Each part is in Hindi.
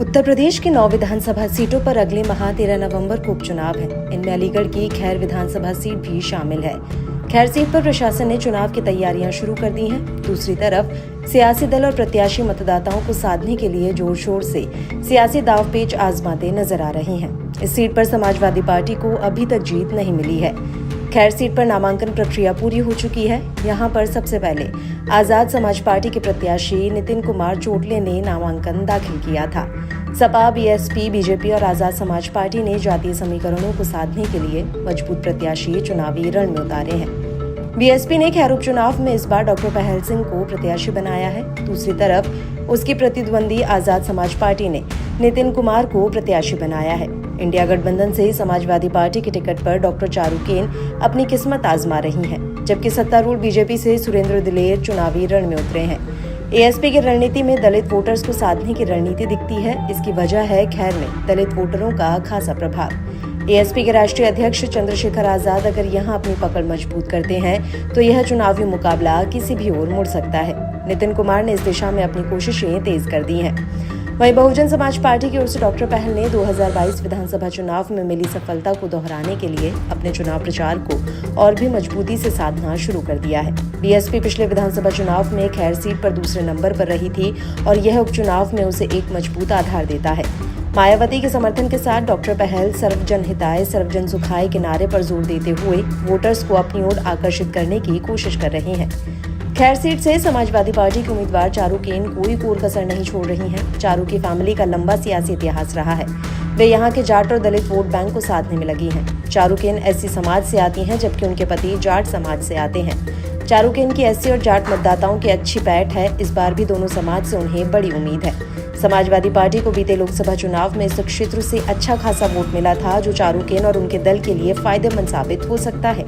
उत्तर प्रदेश की 9 विधानसभा सीटों पर अगले माह 13 नवंबर को उपचुनाव है। इनमें अलीगढ़ की खैर विधानसभा सीट भी शामिल है। खैर सीट पर प्रशासन ने चुनाव की तैयारियां शुरू कर दी हैं। दूसरी तरफ सियासी दल और प्रत्याशी मतदाताओं को साधने के लिए जोर शोर से सियासी दांवपेच आजमाते नजर आ रहे हैं। इस सीट पर समाजवादी पार्टी को अभी तक जीत नहीं मिली है। खैर सीट पर नामांकन प्रक्रिया पूरी हो चुकी है। यहां पर सबसे पहले आजाद समाज पार्टी के प्रत्याशी नितिन कुमार चोटले ने नामांकन दाखिल किया था। सपा, बीएसपी, बीजेपी और आजाद समाज पार्टी ने जातीय समीकरणों को साधने के लिए मजबूत प्रत्याशी चुनावी रण में उतारे हैं। बीएसपी ने खैर उपचुनाव में इस बार डॉक्टर पहल सिंह को प्रत्याशी बनाया है। दूसरी तरफ उसकी प्रतिद्वंदी आजाद समाज पार्टी ने नितिन कुमार को प्रत्याशी बनाया है। इंडिया गठबंधन से समाजवादी पार्टी के टिकट पर डॉक्टर चारुकेन अपनी किस्मत आजमा रही हैं, जबकि सत्तारूढ़ बीजेपी से सुरेंद्र दिलेर चुनावी रण में उतरे हैं। एएसपी की रणनीति में दलित वोटर्स को साधने की रणनीति दिखती है। इसकी वजह है खैर में दलित वोटरों का खासा प्रभाव। एएसपी के राष्ट्रीय अध्यक्ष चंद्रशेखर आजाद अगर यहां अपनी पकड़ मजबूत करते हैं तो यह चुनावी मुकाबला किसी भी ओर मुड़ सकता है। नितिन कुमार ने इस दिशा में अपनी कोशिशें तेज कर दी हैं। वहीं बहुजन समाज पार्टी की ओर से डॉक्टर पहल ने 2022 विधानसभा चुनाव में मिली सफलता को दोहराने के लिए अपने चुनाव प्रचार को और भी मजबूती से साधना शुरू कर दिया है। बीएसपी पिछले विधानसभा चुनाव में खैर सीट पर दूसरे नंबर पर रही थी और यह उपचुनाव में उसे एक मजबूत आधार देता है। मायावती के समर्थन के साथ डॉक्टर पहल सर्वजन हिताय सर्वजन सुखाय के नारे पर जोर देते हुए वोटर्स को अपनी ओर आकर्षित करने की कोशिश कर रहे हैं। खैर सीट से समाजवादी पार्टी के उम्मीदवार चारुकेन कोई कोर कसर नहीं छोड़ रही हैं। चारू की फैमिली का लंबा सियासी इतिहास रहा है। वे यहाँ के जाट और दलित वोट बैंक को साधने में लगी हैं। चारुकेन एससी समाज से आती हैं, जबकि उनके पति जाट समाज से आते हैं। चारुकेन की एससी और जाट मतदाताओं की अच्छी पैठ है। इस बार भी दोनों समाज से उन्हें बड़ी उम्मीद है। समाजवादी पार्टी को बीते लोकसभा चुनाव में इस क्षेत्र से अच्छा खासा वोट मिला था, जो चारुकेन और उनके दल के लिए फायदेमंद साबित हो सकता है।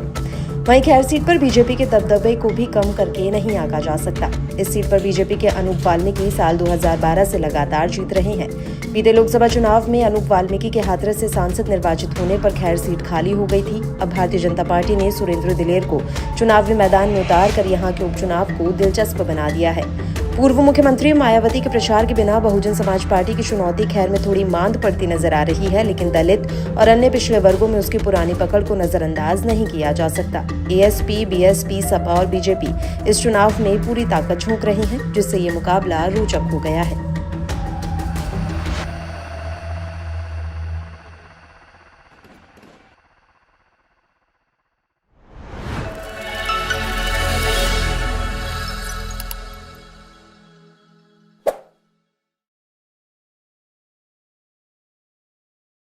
वहीं खैर सीट पर बीजेपी के दबदबे को भी कम करके नहीं आंका जा सकता। इस सीट पर बीजेपी के अनूप वाल्मीकि साल 2012 से लगातार जीत रहे हैं। बीते लोकसभा चुनाव में अनूप वाल्मीकि के हाथरस से सांसद निर्वाचित होने पर खैर सीट खाली हो गई थी। अब भारतीय जनता पार्टी ने सुरेंद्र दिलेर को चुनावी मैदान में उतार कर यहाँ के उपचुनाव को दिलचस्प बना दिया है। पूर्व मुख्यमंत्री मायावती के प्रचार के बिना बहुजन समाज पार्टी की चुनौती खैर में थोड़ी मांद पड़ती नजर आ रही है, लेकिन दलित और अन्य पिछड़े वर्गों में उसकी पुरानी पकड़ को नजरअंदाज नहीं किया जा सकता। एएसपी, बीएसपी, सपा और बीजेपी इस चुनाव में पूरी ताकत झोंक रही हैं, जिससे ये मुकाबला रोचक हो गया है।